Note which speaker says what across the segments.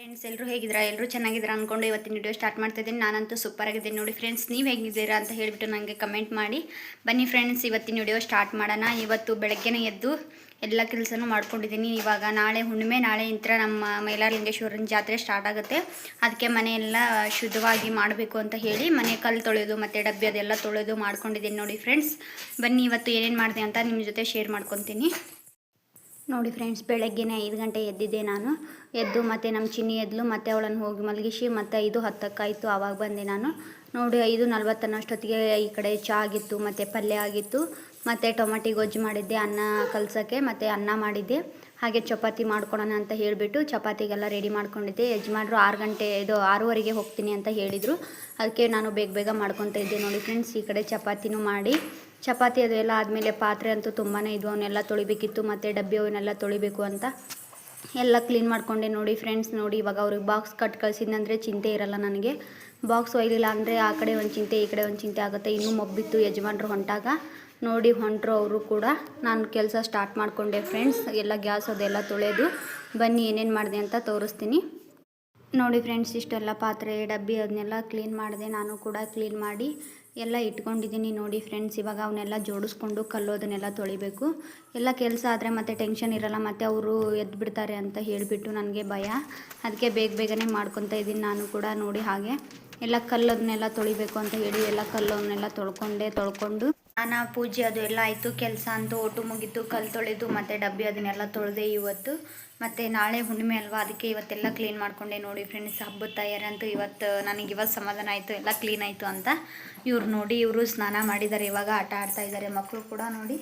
Speaker 1: Friends ಎಲ್ಲರೂ ಹೇಗಿದ್ದೀರಾ? ಎಲ್ಲರೂ ಚೆನ್ನಾಗಿದ್ದೀರಾ ಅಂದ್ಕೊಂಡು ಇವತ್ತಿನ ವಿಡಿಯೋ ಸ್ಟಾರ್ಟ್ ಮಾಡ್ತಾ ಇದ್ದೀನಿ. ನಾನಂತೂ ಸೂಪರ್ ಆಗಿದ್ದೀನಿ ನೋಡಿ ಫ್ರೆಂಡ್ಸ್. ನೀವು ಹೇಗಿದ್ದೀರಾ ಅಂತ ಹೇಳಿಬಿಟ್ಟು ನನಗೆ ಕಮೆಂಟ್ ಮಾಡಿ. ಬನ್ನಿ ಫ್ರೆಂಡ್ಸ್, ಇವತ್ತಿನ ವಿಡಿಯೋ ಸ್ಟಾರ್ಟ್ ಮಾಡೋಣ. ಇವತ್ತು ಬೆಳಗ್ಗೆನೇ ಎದ್ದು ಎಲ್ಲ ಕೆಲಸನೂ ಮಾಡ್ಕೊಂಡಿದ್ದೀನಿ. ಇವಾಗ ನಾಳೆ ಹುಣ್ಣಿಮೆ, ನಾಳೆ ಇಂತ್ರ ನಮ್ಮ ಮೈಲಾರಲಿಂಗೇಶ್ವರನ ಜಾತ್ರೆ ಸ್ಟಾರ್ಟ್ ಆಗುತ್ತೆ. ಅದಕ್ಕೆ ಮನೆಯೆಲ್ಲ ಶುದ್ಧವಾಗಿ ಮಾಡಬೇಕು ಅಂತ ಹೇಳಿ ಮನೆ ಕಲ್ಲು ತೊಳೆಯೋದು ಮತ್ತು ಡಬ್ಬಿ ಅದೆಲ್ಲ ತೊಳೆದು ಮಾಡ್ಕೊಂಡಿದ್ದೀನಿ ನೋಡಿ ಫ್ರೆಂಡ್ಸ್. ಬನ್ನಿ ಇವತ್ತು ಏನೇನು ಮಾಡಿದೆ ಅಂತ ನಿಮ್ಮ ಜೊತೆ ಶೇರ್ ಮಾಡ್ಕೊತೀನಿ ನೋಡಿ ಫ್ರೆಂಡ್ಸ್. ಬೆಳಗ್ಗೆನೇ 5 ಗಂಟೆ ಎದ್ದಿದ್ದೆ ನಾನು. ಎದ್ದು ಮತ್ತು ನಮ್ಮ ಚಿನ್ನಿ ಎದ್ಲು, ಮತ್ತು ಅವಳನ್ನು ಹೋಗಿ ಮಲಗಿಸಿ ಮತ್ತು 5:10 ಆವಾಗ ಬಂದೆ ನಾನು ನೋಡಿ. 5:40 ಅನ್ನೋಷ್ಟೊತ್ತಿಗೆ ಈ ಕಡೆ ಚಹಾ ಆಗಿತ್ತು ಮತ್ತು ಪಲ್ಯ ಆಗಿತ್ತು ಮತ್ತು ಟೊಮೆಟೊ ಗೊಜ್ಜು ಮಾಡಿದ್ದೆ, ಅನ್ನ ಕಲ್ಸೋಕ್ಕೆ ಮತ್ತು ಅನ್ನ ಮಾಡಿದ್ದೆ. ಹಾಗೆ ಚಪಾತಿ ಮಾಡ್ಕೊಳೋಣ ಅಂತ ಹೇಳಿಬಿಟ್ಟು ಚಪಾತಿಗೆಲ್ಲ ರೆಡಿ ಮಾಡ್ಕೊಂಡಿದ್ದೆ. ಯಜಮಾನ್ರು 6:30ಗೆ ಹೋಗ್ತೀನಿ ಅಂತ ಹೇಳಿದರು. ಅದಕ್ಕೆ ನಾನು ಬೇಗ ಮಾಡ್ಕೊತಾ ಇದ್ದೆ ನೋಡಿ ಫ್ರೆಂಡ್ಸ್. ಈ ಕಡೆ ಚಪಾತಿನೂ ಮಾಡಿ, ಚಪಾತಿ ಅದೆಲ್ಲ ಆದಮೇಲೆ ಪಾತ್ರೆ ಅಂತೂ ತುಂಬಾ ಇದ್ವು, ಅವನ್ನೆಲ್ಲ ತೊಳಿಬೇಕಿತ್ತು ಮತ್ತು ಡಬ್ಬಿ ಅವನ್ನೆಲ್ಲ ತೊಳಿಬೇಕು ಅಂತ ಎಲ್ಲ ಕ್ಲೀನ್ ಮಾಡಿಕೊಂಡೆ ನೋಡಿ ಫ್ರೆಂಡ್ಸ್. ನೋಡಿ ಇವಾಗ ಅವ್ರಿಗೆ ಬಾಕ್ಸ್ ಕಟ್ ಕಳಿಸಿದ್ನಂದರೆ ಚಿಂತೆ ಇರಲ್ಲ ನನಗೆ. ಬಾಕ್ಸ್ ಒಯ್ಲಿಲ್ಲ ಅಂದರೆ ಆ ಕಡೆ ಒಂದು ಚಿಂತೆ ಈ ಕಡೆ ಒಂದು ಚಿಂತೆ ಆಗುತ್ತೆ. ಇನ್ನೂ ಮಬ್ಬಿತ್ತು ಯಜಮಾನ್ರು ಹೊಂಟಾಗ ನೋಡಿ ಹೊಂಟರು ಅವರು ಕೂಡ. ನಾನು ಕೆಲಸ ಸ್ಟಾರ್ಟ್ ಮಾಡಿಕೊಂಡೆ ಫ್ರೆಂಡ್ಸ್. ಎಲ್ಲ ಗ್ಯಾಸ್ ಅದೆಲ್ಲ ತೊಳೆದು ಬನ್ನಿ ಏನೇನು ಮಾಡಿದೆ ಅಂತ ತೋರಿಸ್ತೀನಿ ನೋಡಿ ಫ್ರೆಂಡ್ಸ್. ಇಷ್ಟೆಲ್ಲ ಪಾತ್ರೆ ಡಬ್ಬಿ ಅದನ್ನೆಲ್ಲ ಕ್ಲೀನ್ ಮಾಡಿದೆ. ನಾನು ಕೂಡ ಕ್ಲೀನ್ ಮಾಡಿ ಎಲ್ಲ ಇಟ್ಕೊಂಡಿದ್ದೀನಿ ನೋಡಿ ಫ್ರೆಂಡ್ಸ್. ಇವಾಗ ಅವನ್ನೆಲ್ಲ ಜೋಡಿಸ್ಕೊಂಡು ಕಲ್ಲೋದನ್ನೆಲ್ಲ ತೊಳಿಬೇಕು. ಎಲ್ಲ ಕೆಲಸ ಆದರೆ ಮತ್ತೆ ಟೆನ್ಷನ್ ಇರಲ್ಲ, ಮತ್ತು ಅವರು ಎದ್ದು ಬಿಡ್ತಾರೆ ಅಂತ ಹೇಳಿಬಿಟ್ಟು ನನಗೆ ಭಯ. ಅದಕ್ಕೆ ಬೇಗನೆ ಮಾಡ್ಕೊತಾ ಇದ್ದೀನಿ ನಾನು ಕೂಡ ನೋಡಿ. ಹಾಗೆ ಎಲ್ಲ ಕಲ್ಲೋದನ್ನೆಲ್ಲ ತೊಳಿಬೇಕು ಅಂತ ಹೇಳಿ ಎಲ್ಲ ಕಲ್ಲವನ್ನೆಲ್ಲ ತೊಳ್ಕೊಂಡು ಸ್ನಾನ ಪೂಜೆ ಅದು ಎಲ್ಲ ಆಯಿತು. ಕೆಲಸ ಅಂತೂ ಒಟ್ಟು ಮುಗಿತು. ಕಲ್ಲು ತೊಳೆದು ಮತ್ತು ಡಬ್ಬಿ ಅದನ್ನೆಲ್ಲ ತೊಳೆದೆ ಇವತ್ತು. ಮತ್ತು ನಾಳೆ ಹುಣ್ಣಿಮೆ ಅಲ್ವಾ, ಅದಕ್ಕೆ ಇವತ್ತೆಲ್ಲ ಕ್ಲೀನ್ ಮಾಡಿಕೊಂಡೆ ನೋಡಿ ಫ್ರೆಂಡ್ಸ್. ಹಬ್ಬದ ತಯಾರಂತೂ ಇವತ್ತು ಸಮಾಧಾನ ಆಯಿತು, ಎಲ್ಲ ಕ್ಲೀನ್ ಆಯಿತು ಅಂತ. ಇವರು ಸ್ನಾನ ಮಾಡಿದ್ದಾರೆ, ಇವಾಗ ಆಟ ಆಡ್ತಾ ಇದ್ದಾರೆ. ಮಕ್ಕಳು ಕೂಡ ನೋಡಿ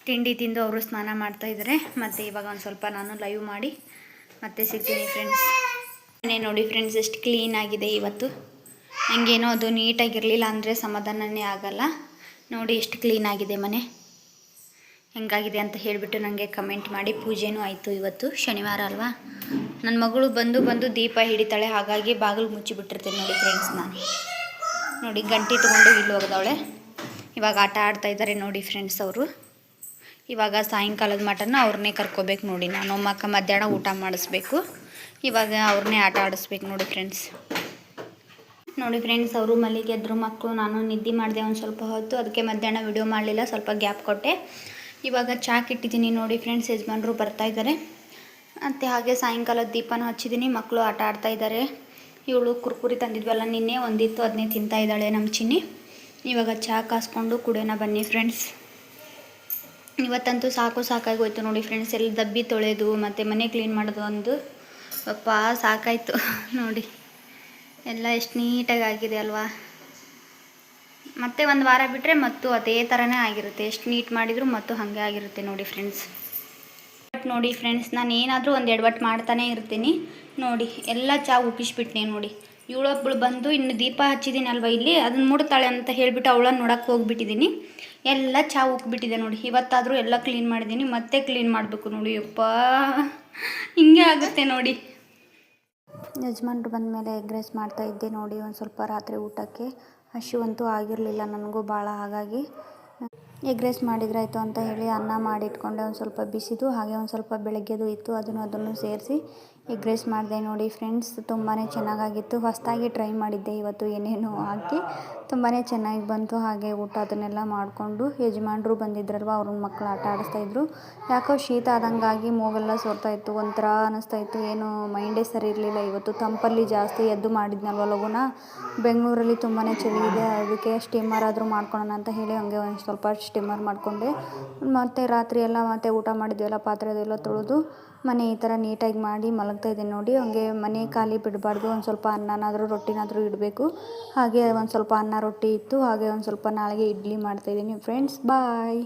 Speaker 1: ತಿಂಡಿ ತಿಂದು ಅವರು ಸ್ನಾನ ಮಾಡ್ತಾ ಇದ್ದಾರೆ. ಮತ್ತು ಇವಾಗ ಒಂದು ಸ್ವಲ್ಪ ನಾನು ಲೈವ್ ಮಾಡಿ ಮತ್ತೆ ಸಿಗ್ತೀನಿ ಫ್ರೆಂಡ್ಸ್. ಮನೆ ನೋಡಿ ಫ್ರೆಂಡ್ಸ್ ಎಷ್ಟು ಕ್ಲೀನ್ ಆಗಿದೆ ಇವತ್ತು. ಹಂಗೇನೋ ಅದು ನೀಟಾಗಿರಲಿಲ್ಲ ಅಂದರೆ ಸಮಾಧಾನನೇ ಆಗಲ್ಲ. ನೋಡಿ ಎಷ್ಟು ಕ್ಲೀನ್ ಆಗಿದೆ ಮನೆ. ಹೆಂಗಾಗಿದೆ ಅಂತ ಹೇಳಿಬಿಟ್ಟು ನನಗೆ ಕಮೆಂಟ್ ಮಾಡಿ. ಪೂಜೆನೂ ಆಯಿತು ಇವತ್ತು, ಶನಿವಾರ ಅಲ್ವಾ. ನನ್ನ ಮಗಳು ಬಂದು ದೀಪ ಹಿಡಿತಾಳೆ, ಹಾಗಾಗಿ ಬಾಗಿಲು ಮುಚ್ಚಿಬಿಟ್ಟಿರ್ತೀನಿ ನೋಡಿ ಫ್ರೆಂಡ್ಸ್. ನಾನು ನೋಡಿ ಗಂಟೆ ತೊಗೊಂಡು ಇಲ್ಲಿ ಹೋಗದವಳೆ. ಇವಾಗ ಆಟ ಆಡ್ತಾ ಇದ್ದಾರೆ ನೋಡಿ ಫ್ರೆಂಡ್ಸ್ ಅವರು. ಇವಾಗ ಸಾಯಂಕಾಲದ ಮಟನ್ನು ಅವ್ರನ್ನೇ ಕರ್ಕೋಬೇಕು ನೋಡಿ ನಾನು. ಮಧ್ಯಾಹ್ನ ಊಟ ಮಾಡಿಸ್ಬೇಕು. ಇವಾಗ ಅವ್ರನ್ನೇ ಆಟ ಆಡಿಸ್ಬೇಕು ನೋಡಿ ಫ್ರೆಂಡ್ಸ್. ನೋಡಿ ಫ್ರೆಂಡ್ಸ್, ಅವರು ಮಲ್ಲಿಗೆದ್ರು ಮಕ್ಕಳು. ನಾನು ನಿದ್ದೆ ಮಾಡಿದೆ ಒಂದು ಸ್ವಲ್ಪ ಹೊತ್ತು, ಅದಕ್ಕೆ ಮಧ್ಯಾಹ್ನ ವಿಡಿಯೋ ಮಾಡಲಿಲ್ಲ, ಸ್ವಲ್ಪ ಗ್ಯಾಪ್ ಕೊಟ್ಟೆ. ಇವಾಗ ಚಾಕ್ ಇಟ್ಟಿದ್ದೀನಿ ನೋಡಿ ಫ್ರೆಂಡ್ಸ್. ಯಜಮಾನ್ರು ಬರ್ತಾಯಿದ್ದಾರೆ. ಮತ್ತು ಹಾಗೆ ಸಾಯಂಕಾಲದ ದೀಪನೂ ಹಚ್ಚಿದ್ದೀನಿ. ಮಕ್ಕಳು ಆಟ ಆಡ್ತಾ ಇದ್ದಾರೆ. ಇವಳು ಕುರ್ಕುರಿ ತಂದಿದ್ವಲ್ಲ ನಿನ್ನೆ, ಒಂದಿತ್ತು, ಅದನ್ನೇ ತಿಂತಾ ಇದ್ದಾಳೆ ನಮ್ಮ ಚಿನ್ನಿ. ಇವಾಗ ಚಹಾ ಕಾಸ್ಕೊಂಡು ಕುಡಿಯೋಣ ಬನ್ನಿ ಫ್ರೆಂಡ್ಸ್. ಇವತ್ತಂತೂ ಸಾಕಾಗಿ ಹೋಯ್ತು ನೋಡಿ ಫ್ರೆಂಡ್ಸ್. ಎಲ್ಲ ಡಬ್ಬಿ ತೊಳೆಯೋದು ಮತ್ತು ಮನೆ ಕ್ಲೀನ್ ಮಾಡೋದು ಒಂದು ಸಾಕಾಯಿತು ನೋಡಿ. ಎಲ್ಲ ಎಷ್ಟು ನೀಟಾಗಿ ಆಗಿದೆ ಅಲ್ವಾ. ಮತ್ತೆ ಒಂದು ವಾರ ಬಿಟ್ಟರೆ ಮತ್ತು ಅದೇ ಥರನೇ ಆಗಿರುತ್ತೆ. ಎಷ್ಟು ನೀಟ್ ಮಾಡಿದರೂ ಮತ್ತು ಹಾಗೆ ಆಗಿರುತ್ತೆ ನೋಡಿ ಫ್ರೆಂಡ್ಸ್. ಬಟ್ ನೋಡಿ ಫ್ರೆಂಡ್ಸ್, ನಾನು ಏನಾದರೂ ಒಂದು ಎಡವಟ್ಟು ಮಾಡ್ತಾನೇ ಇರ್ತೀನಿ ನೋಡಿ. ಎಲ್ಲ ಚಹಾ ಉಕ್ಕಿಸ್ಬಿಟ್ನೆ ನೋಡಿ. ಇವಳೊಬ್ಬಳು ಬಂದು ಇನ್ನು ದೀಪ ಹಚ್ಚಿದ್ದೀನಿ ಅಲ್ವಾ ಇಲ್ಲಿ, ಅದನ್ನು ಮುಡ್ತಾಳೆ ಅಂತ ಹೇಳಿಬಿಟ್ಟು ಅವಳನ್ನು ನೋಡೋಕ್ಕೆ ಹೋಗಿಬಿಟ್ಟಿದ್ದೀನಿ. ಎಲ್ಲ ಚಹಾ ಉಕ್ಬಿಟ್ಟಿದೆ ನೋಡಿ. ಇವತ್ತಾದರೂ ಎಲ್ಲ ಕ್ಲೀನ್ ಮಾಡಿದ್ದೀನಿ, ಮತ್ತೆ ಕ್ಲೀನ್ ಮಾಡಬೇಕು ನೋಡಿ. ಯಪ್ಪ ಹಿಂಗೆ ಆಗುತ್ತೆ ನೋಡಿ. ಯಜಮಾನ್ರು ಬಂದ ಮೇಲೆ ಎಗ್ ರೈಸ್ ಮಾಡ್ತಾಯಿದ್ದೆ ನೋಡಿ. ಒಂದು ಸ್ವಲ್ಪ ರಾತ್ರಿ ಊಟಕ್ಕೆ ಹಸಿವಂತೂ ಆಗಿರಲಿಲ್ಲ ನನಗೂ ಭಾಳ, ಹಾಗಾಗಿ ಎಗ್ ರೈಸ್ ಮಾಡಿದ್ರಾಯ್ತು ಅಂತ ಹೇಳಿ ಅನ್ನ ಮಾಡಿಟ್ಕೊಂಡೆ. ಒಂದು ಸ್ವಲ್ಪ ಬಿಸಿದು, ಹಾಗೆ ಒಂದು ಸ್ವಲ್ಪ ಬೆಳಗ್ಗೆದು ಇತ್ತು, ಅದನ್ನು ಸೇರಿಸಿ ಎಗ್ ರೈಸ್ ಮಾಡಿದೆ ನೋಡಿ ಫ್ರೆಂಡ್ಸ್. ತುಂಬಾ ಚೆನ್ನಾಗಾಗಿತ್ತು. ಹೊಸದಾಗಿ ಟ್ರೈ ಮಾಡಿದ್ದೆ ಇವತ್ತು, ಏನೇನು ಹಾಕಿ ತುಂಬಾ ಚೆನ್ನಾಗಿ ಬಂತು. ಹಾಗೆ ಊಟ ಅದನ್ನೆಲ್ಲ ಮಾಡಿಕೊಂಡು ಯಜಮಾನ್ರು ಬಂದಿದ್ರಲ್ವ, ಅವ್ರನ್ನ ಮಕ್ಕಳು ಆಟ ಆಡಿಸ್ತಾಯಿದ್ರು. ಯಾಕೋ ಶೀತ ಆದಂಗಾಗಿ ಮೂಗೆಲ್ಲ ಸೋರ್ತಾಯಿತ್ತು, ಒಂಥರ ಅನ್ನಿಸ್ತಾಯಿತ್ತು. ಏನು ಮೈಂಡೇ ಸರಿ ಇರಲಿಲ್ಲ ಇವತ್ತು. ತಂಪಲ್ಲಿ ಜಾಸ್ತಿ ಎದ್ದು ಮಾಡಿದ್ನಲ್ವ ಲಗುನ. ಬೆಂಗಳೂರಲ್ಲಿ ತುಂಬಾ ಚಳಿ ಇದೆ, ಅದಕ್ಕೆ ಸ್ಟೀಮರ್ ಆದರೂ ಮಾಡ್ಕೊಳ್ಳೋಣ ಅಂತ ಹೇಳಿ ಹಂಗೆ ಒಂದು ಸ್ವಲ್ಪ ಸ್ಟೀಮರ್ ಮಾಡಿಕೊಂಡೆ. ಮತ್ತು ರಾತ್ರಿ ಎಲ್ಲ ಮತ್ತೆ ಊಟ ಮಾಡಿದ್ವಲ್ಲ, ಪಾತ್ರೆ ಅದೆಲ್ಲ ತೊಳೆದು ಮನೆ ಈ ಥರ ನೀಟಾಗಿ ಮಾಡಿ ಮಲಗ್ತಾ ಇದ್ದೀನಿ ನೋಡಿ. ಹಂಗೆ ಮನೆ ಖಾಲಿ ಬಿಡಬಾರ್ದು. ಒಂದು ಸ್ವಲ್ಪ ಅನ್ನನಾದರೂ ರೊಟ್ಟಿನಾದರೂ ಇಡಬೇಕು. ಹಾಗೆ ಒಂದು ಸ್ವಲ್ಪ ಅನ್ನ ರೊಟ್ಟಿ ಇತ್ತು. ಹಾಗೆ ಒಂದು ಸ್ವಲ್ಪ ನಾಳೆಗೆ ಇಡ್ಲಿ ಮಾಡ್ತಾಯಿದ್ದೀನಿ ಫ್ರೆಂಡ್ಸ್. ಬಾಯ್.